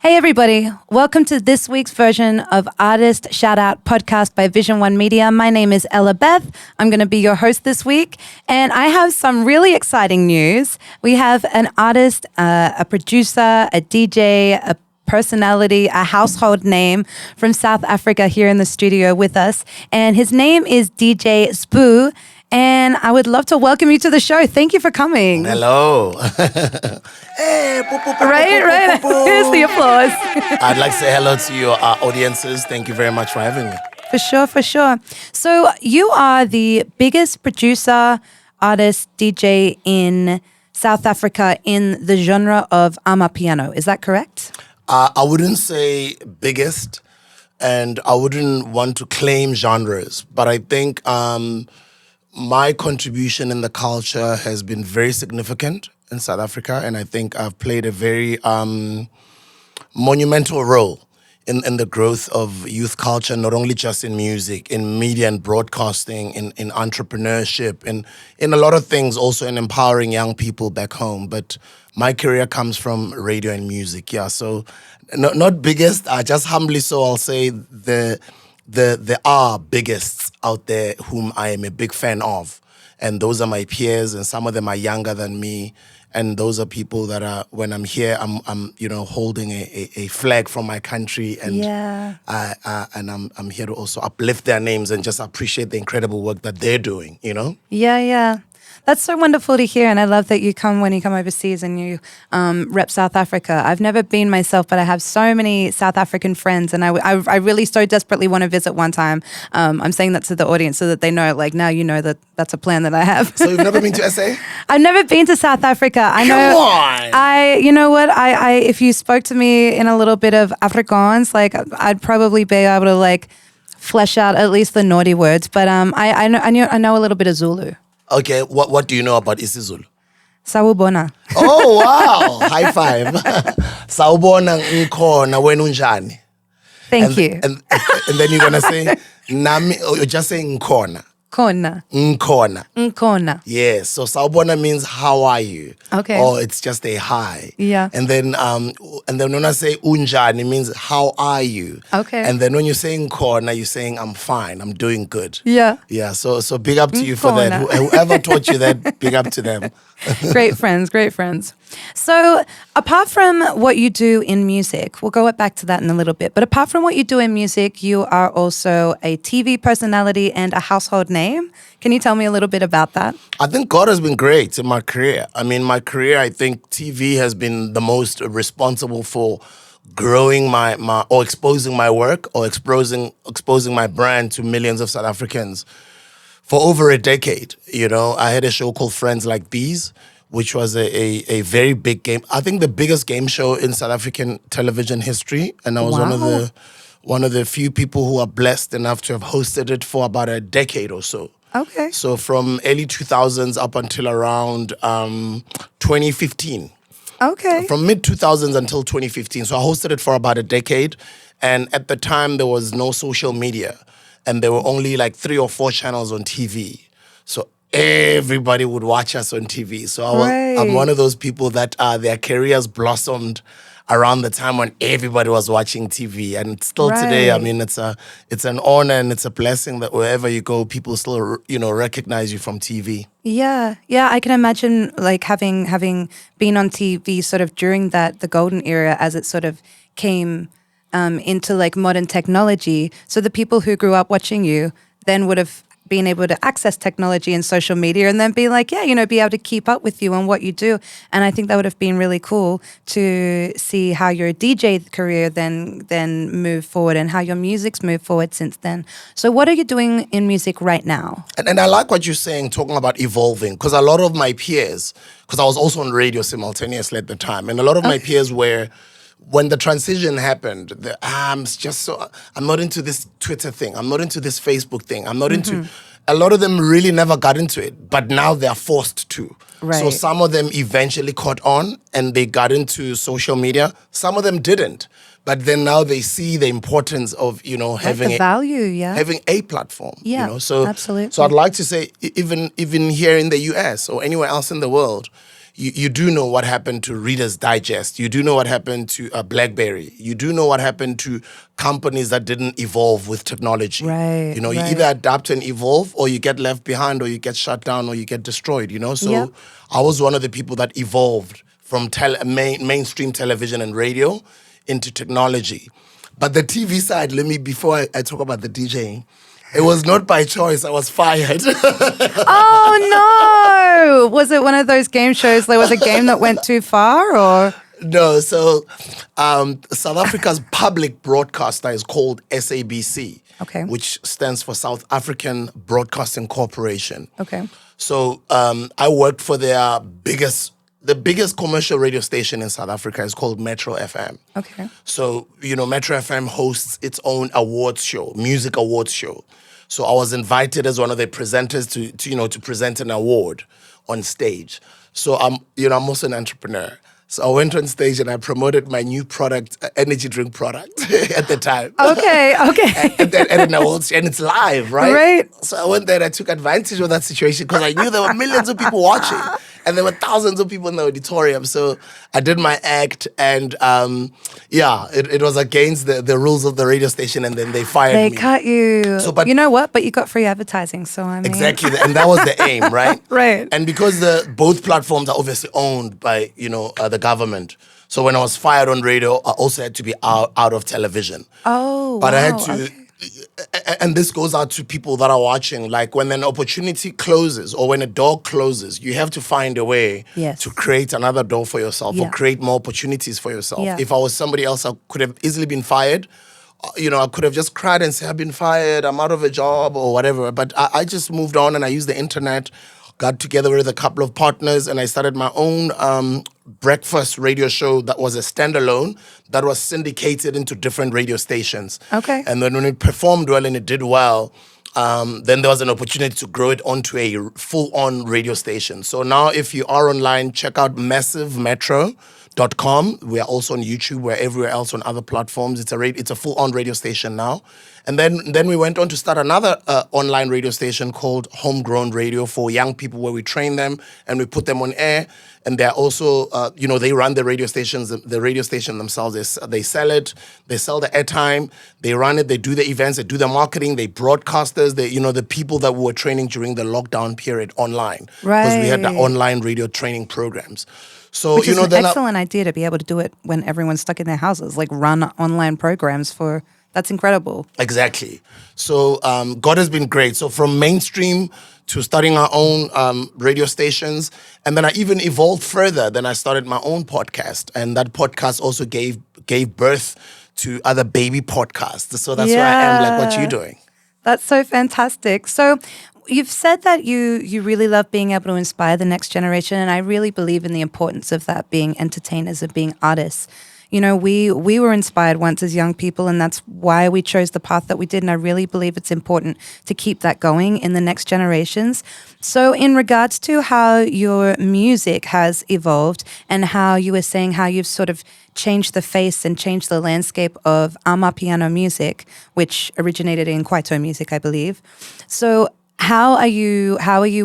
Hey everybody, welcome to this week's version of Artist Shoutout podcast by Vision One Media. My name is Ella Beth. I'm going to be your host this week, and I have some really exciting news. We have an artist, a producer, a DJ, a personality, a household name from South Africa here in the studio with us, and his name is DJ Sbu. And I would love to welcome you to the show. Thank you for coming. Hello. Hey, Right. Here's the applause. I'd like to say hello to your audiences. Thank you very much for having me. For sure. So you are the biggest producer, artist, DJ in South Africa in the genre of amapiano. Is that correct? I wouldn't say biggest, and I wouldn't want to claim genres, but I think my contribution in the culture has been very significant in South Africa, and I think I've played a very monumental role in the growth of youth culture, not only just in music, in media and broadcasting, in entrepreneurship, in a lot of things, also in empowering young people back home. But my career comes from radio and music, yeah. So not biggest, just humbly so I'll say there are biggest out there whom I am a big fan of. And those are my peers, and some of them are younger than me. And those are people that are, when I'm here, I'm holding a flag from my country, and Yeah. I'm here to also uplift their names and just appreciate the incredible work that they're doing, you know? Yeah. That's so wonderful to hear, and I love that when you come overseas and you rep South Africa. I've never been myself, but I have so many South African friends, and I really so desperately want to visit one time. I'm saying that to the audience so that they know, like, now you know that that's a plan that I have. So you've never been to SA? I've never been to South Africa. I know. Come on! You know what? I if you spoke to me in a little bit of Afrikaans, like, I'd probably be able to, like, flesh out at least the naughty words. But I know a little bit of Zulu. Okay, what do you know about isiZulu? Sawubona. Oh, wow. High five. Sawubona ngikhona wena unjani? Thank you. And then you're going to say, Nami, or you're just saying Nkona. Kona. Nkona. Yes. So Sawubona means how are you? Okay. Or it's just a hi. Yeah. And then when I say unjani, it means how are you? Okay. And then when you're saying Nkona, you're saying I'm fine, I'm doing good. Yeah. Yeah. So big up to you for that. Whoever taught you that, big up to them. Great friends. So apart from what you do in music, we'll go back to that in a little bit, but apart from what you do in music, you are also a TV personality and a household name. Can you tell me a little bit about that? I think God has been great in my career. I mean, my career, I think TV has been the most responsible for growing my or exposing my work or exposing my brand to millions of South Africans. For over a decade, I had a show called Friends Like These, which was a very big game. I think the biggest game show in South African television history. And I was one of the few people who are blessed enough to have hosted it for about a decade or so. Okay. So from early 2000s up until around 2015. Okay. From mid-2000s until 2015. So I hosted it for about a decade. And at the time, there was no social media. And there were only like 3 or 4 channels on TV. So everybody would watch us on TV. So I'm one of those people that their careers blossomed around the time when everybody was watching TV. And still today, I mean, it's an honor and it's a blessing that wherever you go, people still, recognize you from TV. Yeah, I can imagine, like, having been on TV sort of during the golden era as it sort of came into, like, modern technology. So the people who grew up watching you then would have been able to access technology and social media and then be like, be able to keep up with you and what you do. And I think that would have been really cool to see how your DJ career then moved forward and how your music's moved forward since then. So what are you doing in music right now? And I like what you're saying, talking about evolving, because a lot of my peers, because I was also on radio simultaneously at the time, and a lot of my peers were, when the transition happened, I'm not into this Twitter thing. I'm not into this Facebook thing. I'm not into... A lot of them really never got into it, but now they're forced to. Right. So some of them eventually caught on and they got into social media. Some of them didn't. But then now they see the importance of, having the value, having a platform. So absolutely. So I'd like to say, even here in the US or anywhere else in the world, you do know what happened to Reader's Digest. You do know what happened to BlackBerry. You do know what happened to companies that didn't evolve with technology. Right, You know, you right. either adapt and evolve, or you get left behind, or you get shut down, or you get destroyed. You know, so Yep. I was one of the people that evolved from mainstream television and radio into technology. But the TV side, before I talk about the DJing, it was not by choice. I was fired. Oh no! Was it one of those game shows? There was a game that went too far, or No, so South Africa's public broadcaster is called SABC, Okay. which stands for South African Broadcasting Corporation. okay, So I worked for the biggest commercial radio station in South Africa is called Metro FM. okay, So, Metro FM hosts its own awards show, music awards show. So I was invited as one of the presenters to present an award on stage. So I'm also an entrepreneur. So I went on stage and I promoted my new product, energy drink product at the time. okay. And then at an awards, and it's live, right? Right. So I went there and I took advantage of that situation because I knew there were millions of people watching and there were thousands of people in the auditorium. So I did my act and it was against the rules of the radio station, and then they fired They me. cut you. So, but- you know what? But you got free advertising, so I mean, Exactly, and that was the aim, right? Right. And because both platforms are obviously owned by the government, so when I was fired on radio, I also had to be out of television. Oh, But I had wow, to, okay. and this goes out to people that are watching. Like when an opportunity closes or when a door closes, you have to find a way Yes. to create another door for yourself or Yeah. create more opportunities for yourself. Yeah. If I was somebody else, I could have easily been fired. I could have just cried and said, I've been fired, I'm out of a job or whatever. But I just moved on and I used the internet, got together with a couple of partners, and I started my own breakfast radio show that was a standalone that was syndicated into different radio stations. Okay. And then when it performed well and it did well, then there was an opportunity to grow it onto a full-on radio station. So now if you are online, check out massivemetro.com. We are also on YouTube. We're everywhere else on other platforms. It's a full-on radio station now. And then we went on to start another online radio station called Homegrown Radio for young people, where we train them and we put them on air. And they're also, they run the radio stations. The radio station themselves, they sell it. They sell the airtime. They run it. They do the events. They do the marketing. They broadcasters. The people that we were training during the lockdown period online, because we had the Right. online radio training programs. So Which is an then excellent idea to be able to do it when everyone's stuck in their houses, like run online programs for. That's incredible. Exactly. So God has been great. So from mainstream to starting our own radio stations, and then I even evolved further. Then I started my own podcast, and that podcast also gave birth to other baby podcasts. So that's where I am. Like, what you doing? That's so fantastic. So you've said that you really love being able to inspire the next generation, and I really believe in the importance of that, being entertainers and being artists. We were inspired once as young people, and that's why we chose the path that we did. And I really believe it's important to keep that going in the next generations. So in regards to how your music has evolved and how you were saying how you've sort of changed the face and changed the landscape of Amapiano music, which originated in Kwaito music, I believe. So how are you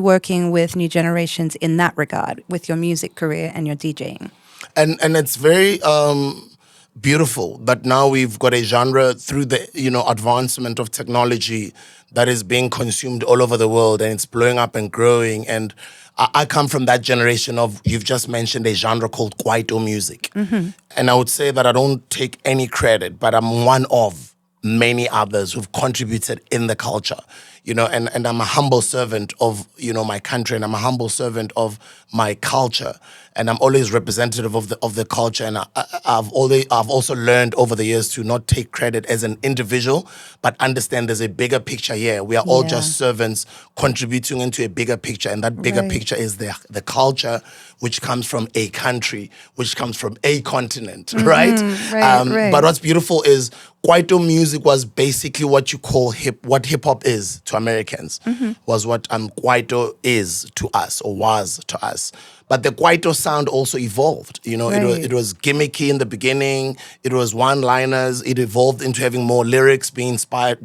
working with new generations in that regard with your music career and your DJing? And it's very beautiful that now we've got a genre through the advancement of technology that is being consumed all over the world, and it's blowing up and growing. And I come from that generation of, you've just mentioned a genre called Kwaito music. Mm-hmm. And I would say that I don't take any credit, but I'm one of many others who've contributed in the culture. And I'm a humble servant of, my country, and I'm a humble servant of my culture. And I'm always representative of the culture. And I've also learned over the years to not take credit as an individual, but understand there's a bigger picture here. We are all just servants contributing into a bigger picture. And that bigger picture is the culture, which comes from a country, which comes from a continent, right? Right. But what's beautiful is Kwaito music was basically what you call what hip hop is to Americans, was what Kwaito is to us, or was to us. But the Kwaito sound also evolved. It was gimmicky in the beginning. It was one-liners. It evolved into having more lyrics, being inspired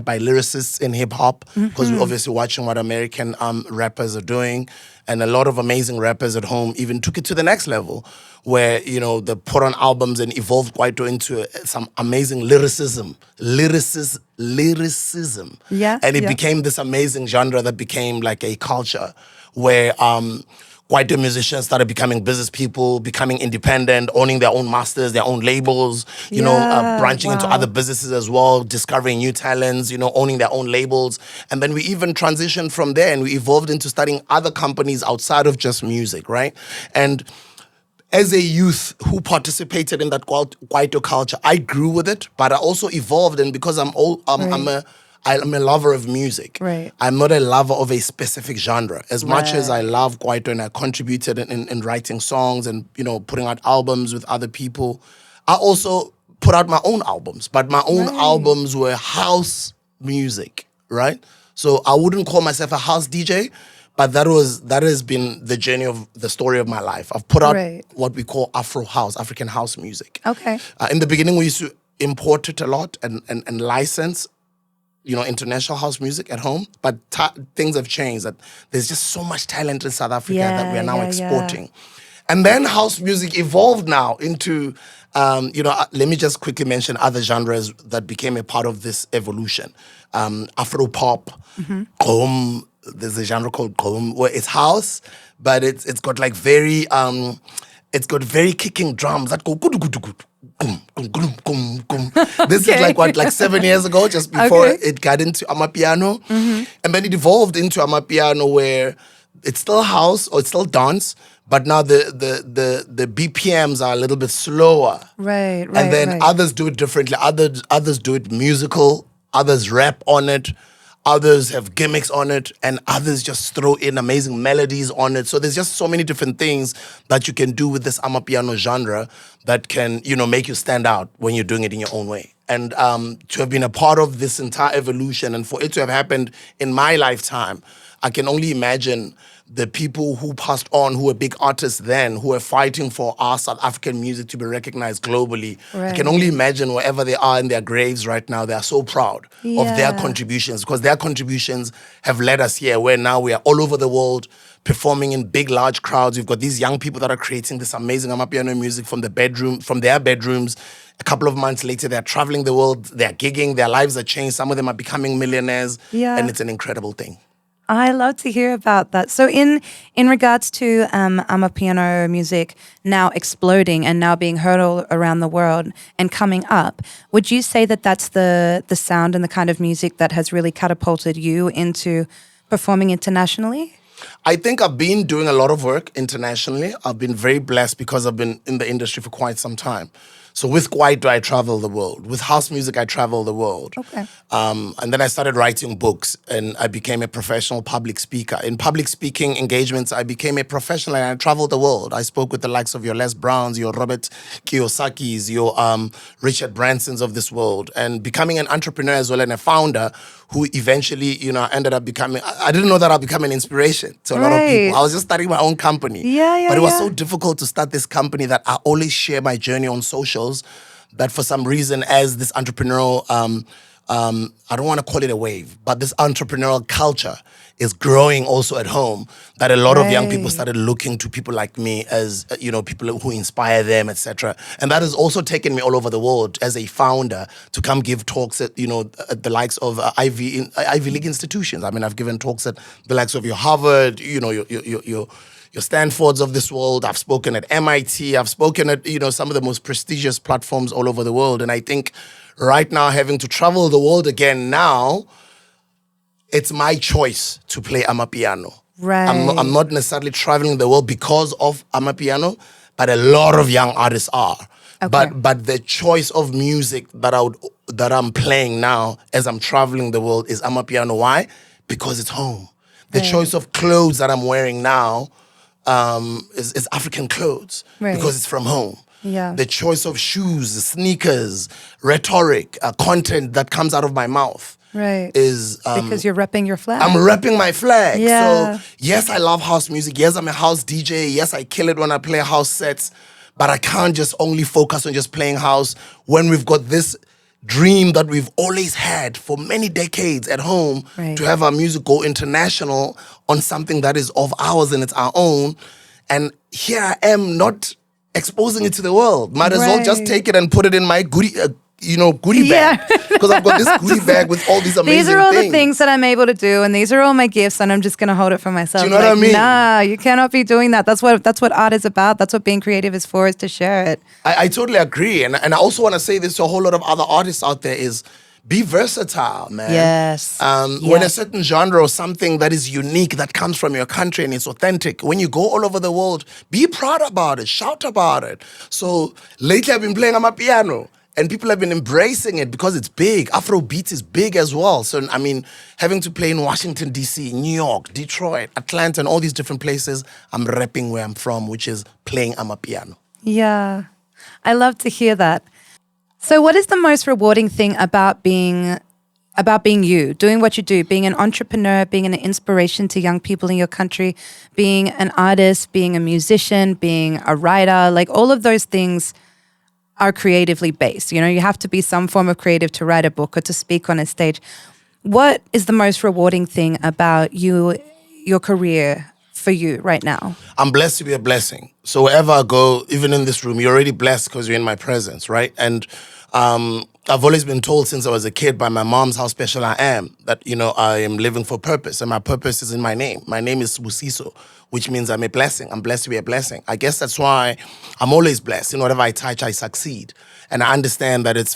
by lyricists in hip hop, because we're obviously watching what American rappers are doing. And a lot of amazing rappers at home even took it to the next level, where, you know, they put on albums and evolved quite into some amazing lyricism. Yeah, And it yeah. became this amazing genre that became like a culture where Kwaito musicians started becoming business people, becoming independent, owning their own masters, their own labels, you know, Yeah, branching into wow. other businesses as well, discovering new talents, you know, owning their own labels. And then we even transitioned from there and we evolved into starting other companies outside of just music, right? And as a youth who participated in that Kwaito culture, I grew with it, but I also evolved. And because I'm a lover of music. Right. I'm not a lover of a specific genre. As much as I Right. love Kwaito and I contributed in writing songs and, you know, putting out albums with other people, I also put out my own albums. But my own Right. albums were house music, right? So I wouldn't call myself a house DJ, but that has been the journey of the story of my life. I've put out Right. what we call Afro house, African house music. Okay. In the beginning, we used to import it a lot and license, you know, international house music at home, but things have changed. That there's just so much talent in South Africa that we are now exporting. And then house music evolved now into, you know, let me just quickly mention other genres that became a part of this evolution. Afro pop, there's a genre called Gqom, where it's house, but it's got like very, it's got very kicking drums that go gudu, gudu, gudu. This is like 7 years ago, just before it got into Amapiano. And then it evolved into Amapiano where it's still house or it's still dance, but now the BPMs are a little bit slower. Right. And then others do it differently. Others do it musical, others rap on it, others have gimmicks on it, and others just throw in amazing melodies on it. So there's just so many different things that you can do with this Amapiano genre that can, you know, make you stand out when you're doing it in your own way. And to have been a part of this entire evolution and for it to have happened in my lifetime, I can only imagine the people who passed on, who were big artists then, who were fighting for our South African music to be recognized globally. I can only imagine wherever they are in their graves right now, they are so proud of their contributions, because their contributions have led us here, where now we are all over the world performing in big, large crowds. We've got these young people that are creating this amazing Amapiano music from their bedrooms. A couple of months later, they're traveling the world, they're gigging, their lives are changed. Some of them are becoming millionaires, and it's an incredible thing. I love to hear about that. So in regards to Amapiano music now exploding and now being heard all around the world and coming up, would you say that that's the sound and the kind of music that has really catapulted you into performing internationally? I think I've been doing a lot of work internationally. I've been very blessed because I've been in the industry for quite some time. So with Kwaito, I travel the world. With house music, I travel the world. Okay. And then I started writing books and I became a professional public speaker. In public speaking engagements, I became a professional and I traveled the world. I spoke with the likes of your Les Browns, your Robert Kiyosaki's, your Richard Branson's of this world, and becoming an entrepreneur as well and a founder who eventually, you know, ended up becoming, I didn't know that I'd become an inspiration to a lot of people. I was just starting my own company. But it was so difficult to start this company that I always share my journey on socials, that for some reason, as this entrepreneurial, I don't want to call it a wave, but this entrepreneurial culture is growing also at home, that a lot of young people started looking to people like me as, you know, people who inspire them, etc. And that has also taken me all over the world as a founder to come give talks at, you know, at the likes of Ivy League institutions. I mean, I've given talks at the likes of your Harvard, you know, your Stanfords of this world. I've spoken at MIT. I've spoken at, you know, some of the most prestigious platforms all over the world. And I think right now, having to travel the world again now, it's my choice to play Amapiano. Right. I'm not necessarily traveling the world because of Amapiano, but a lot of young artists are. Okay. But the choice of music that I'm playing now as I'm traveling the world is Amapiano. Why? Because it's home. The choice of clothes that I'm wearing now is African clothes because it's from home. Yeah. The choice of shoes, sneakers, rhetoric, content that comes out of my mouth is because you're repping your flag. I'm repping my flag. Yeah. So yes, I love house music. Yes, I'm a house DJ. Yes, I kill it when I play house sets. But I can't just only focus on just playing house when we've got this dream that we've always had for many decades at home, Right. to have our music go international on something that is of ours and it's our own. And here I am not exposing it to the world. Might as well just Right. take it and put it in my goodie Yeah. bag. Because I've got this goodie bag with all these amazing These are all things. the things that I'm able to do, and these are all my gifts, and I'm just gonna hold it for myself. Do you know what I mean? Nah, you cannot be doing that. That's what art is about. That's what being creative is for, is to share it. I totally agree. And I also want to say this to a whole lot of other artists out there is be versatile, man. Yes. When a Yes. certain genre or something that is unique, that comes from your country and it's authentic, when you go all over the world, be proud about it, shout about it. So lately I've been playing on my piano. And people have been embracing it because it's big. Afrobeat is big as well. So, I mean, having to play in Washington, D.C., New York, Detroit, Atlanta, and all these different places, I'm rapping where I'm from, which is playing amapiano. Yeah. I love to hear that. So what is the most rewarding thing about being you, doing what you do, being an entrepreneur, being an inspiration to young people in your country, being an artist, being a musician, being a writer, like all of those things are creatively based. You know, you have to be some form of creative to write a book or to speak on a stage. What is the most rewarding thing about your career for you right now? I'm blessed to be a blessing. So wherever I go, even in this room, you're already blessed because you're in my presence, right? And I've always been told since I was a kid by my moms how special I am, that, I am living for purpose, and my purpose is in my name. My name is Sbu, which means I'm a blessing. I'm blessed to be a blessing. I guess that's why I'm always blessed. In whatever I touch, I succeed. And I understand that it's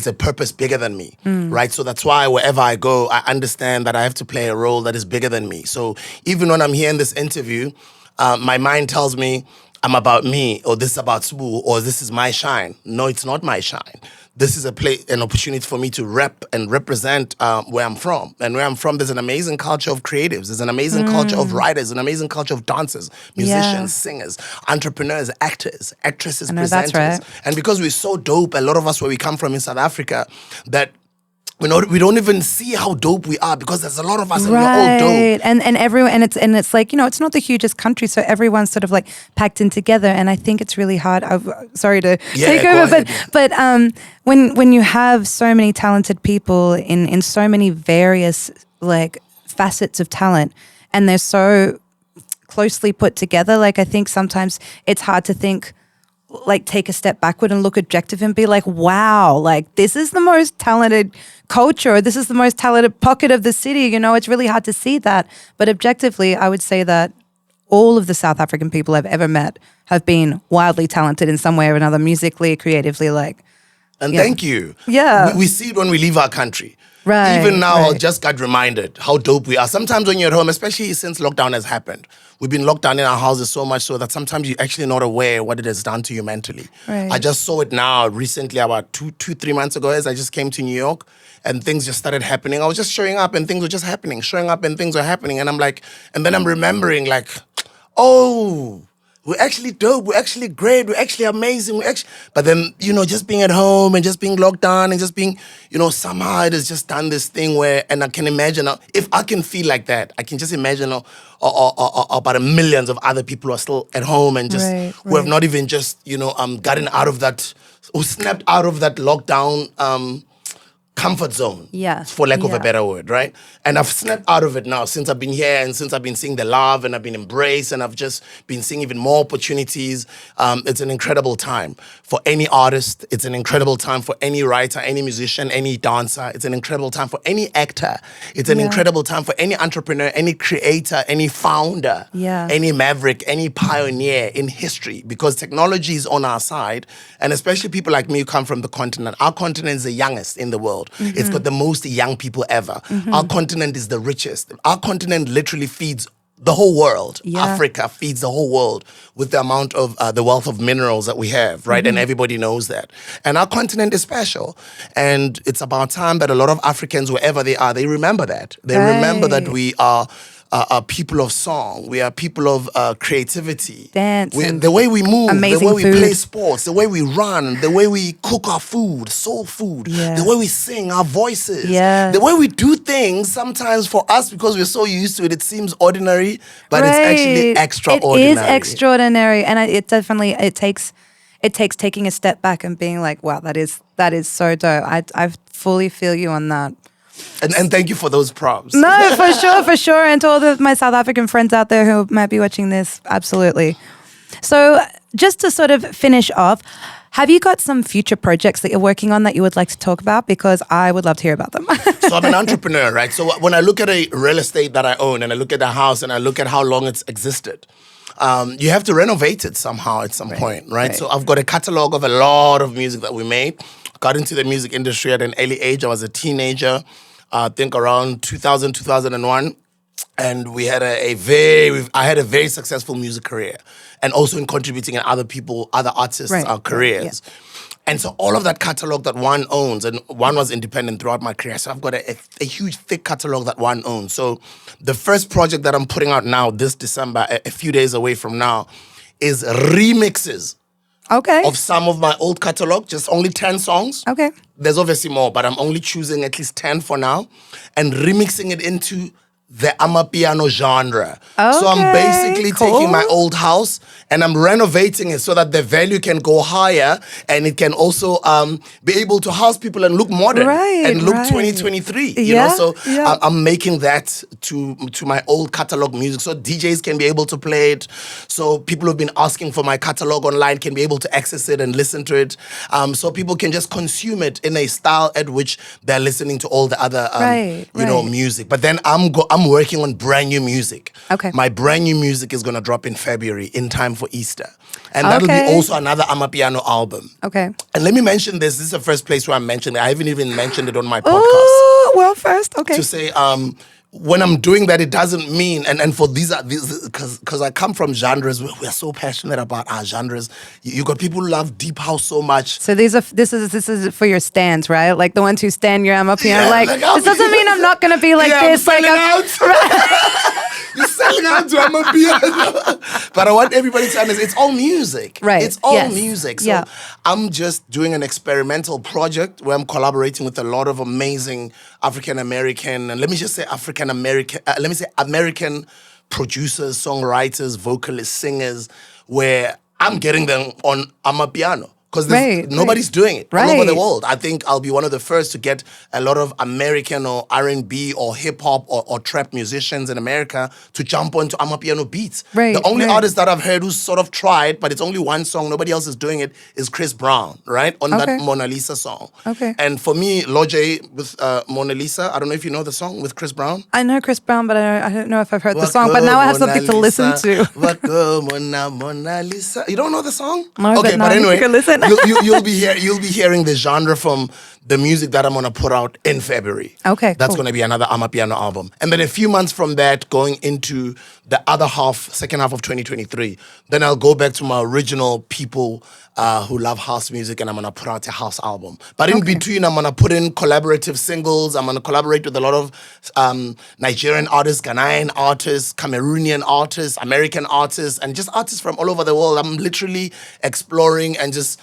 a purpose bigger than me, right? So that's why wherever I go, I understand that I have to play a role that is bigger than me. So even when I'm here in this interview, my mind tells me I'm about me, or this is about Sbu, or this is my shine. No, it's not my shine. This is an opportunity for me to rep and represent where I'm from. And where I'm from, there's an amazing culture of creatives. There's an amazing culture of writers, an amazing culture of dancers, musicians, singers, entrepreneurs, actors, actresses, presenters. That's right. And because we're so dope, a lot of us where we come from in South Africa, that we don't even see how dope we are because there's a lot of us and we're all dope. And everyone, and it's like, it's not the hugest country, so everyone's sort of like packed in together. And I think it's really hard. Sorry to take over, but when you have so many talented people in so many various like facets of talent, and they're so closely put together, like I think sometimes it's hard to think, like, take a step backward and look objective and be like, wow, like this is the most talented culture, or this is the most talented pocket of the city. It's really hard to see that. But objectively, I would say that all of the South African people I've ever met have been wildly talented in some way or another, musically, creatively, like. And thank you. Yeah. We see it when we leave our country. Right. Even now, I right. just got reminded how dope we are. Sometimes when you're at home, especially since lockdown has happened, we've been locked down in our houses so much so that sometimes you're actually not aware what it has done to you mentally. Right. I just saw it now recently, about 3 months ago, as I just came to New York and things just started happening. I was just showing up and things were just happening, showing up and things were happening. And I'm like, and then I'm remembering like, oh, we're actually dope. We're actually great. We're actually amazing. But then, just being at home and just being locked down and just being, somehow it has just done this thing where, and I can imagine, if I can feel like that, I can just imagine about millions of other people who are still at home and just, who have not even just, gotten out of that, who snapped out of that lockdown, comfort zone, for lack of a better word, right? And I've snapped out of it now since I've been here and since I've been seeing the love and I've been embraced and I've just been seeing even more opportunities. It's an incredible time for any artist. It's an incredible time for any writer, any musician, any dancer. It's an incredible time for any actor. It's an incredible time for any entrepreneur, any creator, any founder, any maverick, any pioneer in history, because technology is on our side. And especially people like me who come from the continent. Our continent is the youngest in the world. Mm-hmm. It's got the most young people ever. Mm-hmm. Our continent is the richest. Our continent literally feeds the whole world. Africa feeds the whole world with the amount of the wealth of minerals that we have, right? And everybody knows that. And our continent is special. And it's about time that a lot of Africans, wherever they are, they remember that. They remember that we are people of song. We are people of creativity. Dance. The way we move, the way we food. play sports, the way we run, the way we cook our food, soul food, the way we sing, our voices, the way we do things. Sometimes for us, because we're so used to it, it seems ordinary, but it's actually extraordinary. It is extraordinary, and it it takes taking a step back and being like, wow, that is so dope. I fully feel you on that. And thank you for those props. No, for sure. And to all my South African friends out there who might be watching this, absolutely. So just to sort of finish off, have you got some future projects that you're working on that you would like to talk about? Because I would love to hear about them. So I'm an entrepreneur, right? So when I look at a real estate that I own and I look at the house and I look at how long it's existed, you have to renovate it somehow at some point, right? So I've got a catalog of a lot of music that we made. Got into the music industry at an early age. I was a teenager, I think around 2000, 2001. And we had I had a very successful music career, and also in contributing in other artists' careers. Yeah. And so all of that catalog that one owns, and one was independent throughout my career. So I've got a huge, thick catalog that one owns. So the first project that I'm putting out now this December, a few days away from now, is remixes. Okay. Of some of my old catalog, just only 10 songs. Okay. There's obviously more, but I'm only choosing at least 10 for now and remixing it into the amapiano genre. Okay, so I'm basically taking my old house and I'm renovating it so that the value can go higher and it can also be able to house people and look modern and look 2023. You know, so I'm making that to my old catalog music so DJs can be able to play it. So people who've been asking for my catalog online can be able to access it and listen to it. So people can just consume it in a style at which they're listening to all the other you know, music. But then I'm working on brand new music. Okay. My brand new music is going to drop in February in time for Easter. And that'll be also another amapiano album. Okay. And let me mention this. This is the first place where I'm mentioning it. I haven't even mentioned it on my podcast. Oh, well, first, okay. To say, when I'm doing that, it doesn't mean, and for these because I come from genres, we're so passionate about our genres. You got people who love deep house so much. So this is for your stands, right? Like the ones who stand your amapiano. Like this doesn't mean I'm not gonna be like this. I'm selling out. You're selling out to amapiano. But I want everybody to understand it's all music. Right. It's all music. So I'm just doing an experimental project where I'm collaborating with a lot of amazing African American, and let me just say African American, let me say American producers, songwriters, vocalists, singers, where I'm getting them on amapiano. Because nobody's doing it all over the world. I think I'll be one of the first to get a lot of American or R&B or hip-hop or trap musicians in America to jump onto amapiano beats. The only artist that I've heard who's sort of tried, but it's only one song, nobody else is doing it, is Chris Brown, right? On that Mona Lisa song. And for me, Lojay with Mona Lisa, I don't know if you know the song with Chris Brown. I know Chris Brown, but I don't know if I've heard the song. But now I have something to listen to. Mona Lisa. You don't know the song? No, okay, but anyway. Listen. You'll be hearing the genre from the music that I'm gonna put out in February. Okay, that's gonna be another amapiano album, and then a few months from that, going into the second half of 2023, then I'll go back to my original people who love house music, and I'm gonna put out a house album. But in between, I'm gonna put in collaborative singles. I'm gonna collaborate with a lot of Nigerian artists, Ghanaian artists, Cameroonian artists, American artists, and just artists from all over the world. I'm literally exploring and just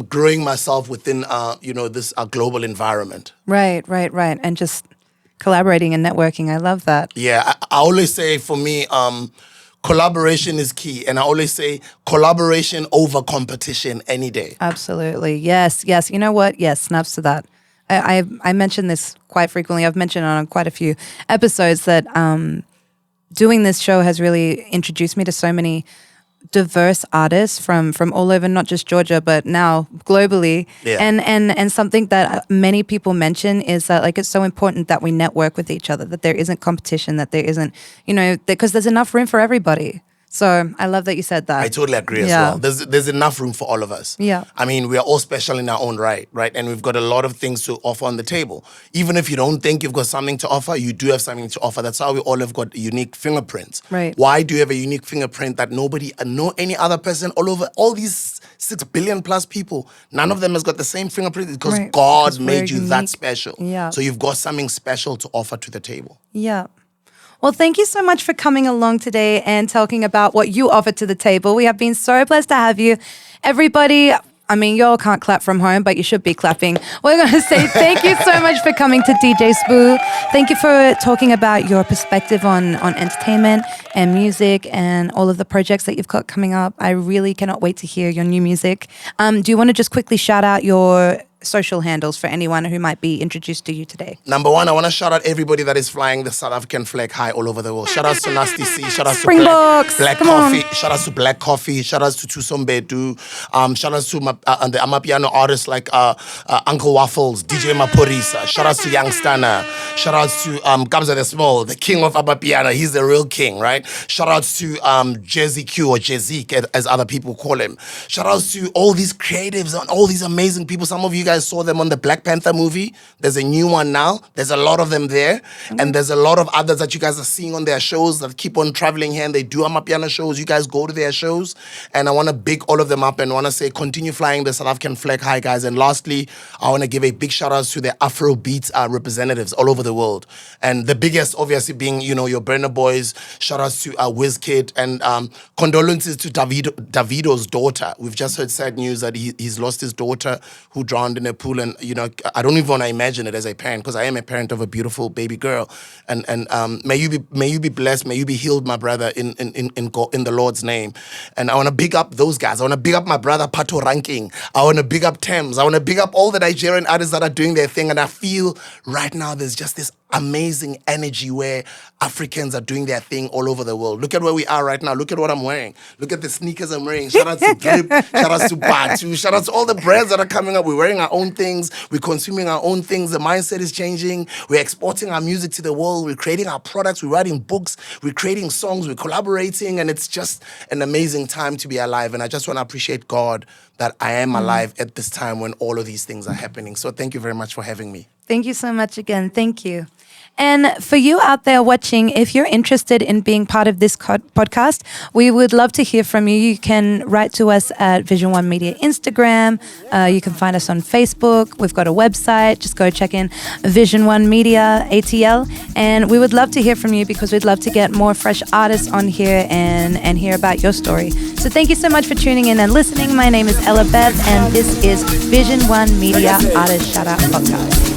growing myself within this global environment. Right, and just collaborating and networking. I love that. Yeah, I always say for me, collaboration is key. And I always say collaboration over competition any day. Absolutely. Yes. You know what? Yes, snaps to that. I mention this quite frequently. I've mentioned it on quite a few episodes that doing this show has really introduced me to so many diverse artists from all over, not just Georgia, but now globally. Yeah. And something that many people mention is that like it's so important that we network with each other, that there isn't competition, that there isn't, because there's enough room for everybody. So I love that you said that. I totally agree as well. There's enough room for all of us. Yeah. I mean, we are all special in our own right? And we've got a lot of things to offer on the table. Even if you don't think you've got something to offer, you do have something to offer. That's how we all have got unique fingerprints. Right. Why do you have a unique fingerprint that nobody, any other person all over, all these 6 billion plus people, none of them has got the same fingerprint because God made you that special. Yeah. So you've got something special to offer to the table. Yeah. Well, thank you so much for coming along today and talking about what you offer to the table. We have been so blessed to have you. Everybody, I mean, y'all can't clap from home, but you should be clapping. We're going to say thank you so much for coming to DJ Sbu. Thank you for talking about your perspective on entertainment and music and all of the projects that you've got coming up. I really cannot wait to hear your new music. Do you want to just quickly shout out your social handles for anyone who might be introduced to you today? Number one, I want to shout out everybody that is flying the South African flag high all over the world. Shout out to Nasty C. Shout out to Springboks. Black Come Coffee. on. Shout out to Black Coffee. Shout out to Tusombedu. Shout out to the Amapiano artists like Uncle Waffles, DJ Maporisa. Shout out to Young Stana. Shout out to Gamza the Small, the king of Amapiano. He's the real king, right? Shout out to Jazzy Q or Jazzik as other people call him. Shout out to all these creatives and all these amazing people. Some of you guys saw them on the Black Panther movie. There's a new one now. There's a lot of them there. And there's a lot of others that you guys are seeing on their shows that keep on traveling here and they do Amapiano shows. You guys go to their shows. And I want to big all of them up and want to say continue flying the South African flag high, guys. And lastly, I want to give a big shout out to the Afrobeat representatives all over the world. And the biggest obviously being, you know, your Burna Boys. Shout out to Wizkid and condolences to Davido's daughter. We've just heard sad news that he's lost his daughter who drowned in a pool. And, you know, I don't even want to imagine it as a parent because I am a parent of a beautiful baby girl. And may you be blessed. May you be healed, my brother, in the Lord's name. And I want to big up those guys. I want to big up my brother, Pato Ranking. I want to big up Thames. I want to big up all the Nigerian artists that are doing their thing. And I feel right now there's just this amazing energy where Africans are doing their thing all over the world. Look at where we are right now. Look at what I'm wearing. Look at the sneakers I'm wearing. Shout out to Drip. Shout out to Batu. Shout out to all the brands that are coming up. We're wearing our own things. We're consuming our own things. The mindset is changing. We're exporting our music to the world. We're creating our products. We're writing books. We're creating songs. We're collaborating. And it's just an amazing time to be alive. And I just want to appreciate God that I am alive at this time when all of these things are happening. So thank you very much for having me. Thank you so much again. Thank you. And for you out there watching, if you're interested in being part of this podcast, we would love to hear from you. You can write to us at Vision One Media Instagram. You can find us on Facebook. We've got a website. Just go check in Vision One Media ATL. And we would love to hear from you because we'd love to get more fresh artists on here and hear about your story. So thank you so much for tuning in and listening. My name is Ella Beth, and this is Vision One Media Artist Shoutout Podcast.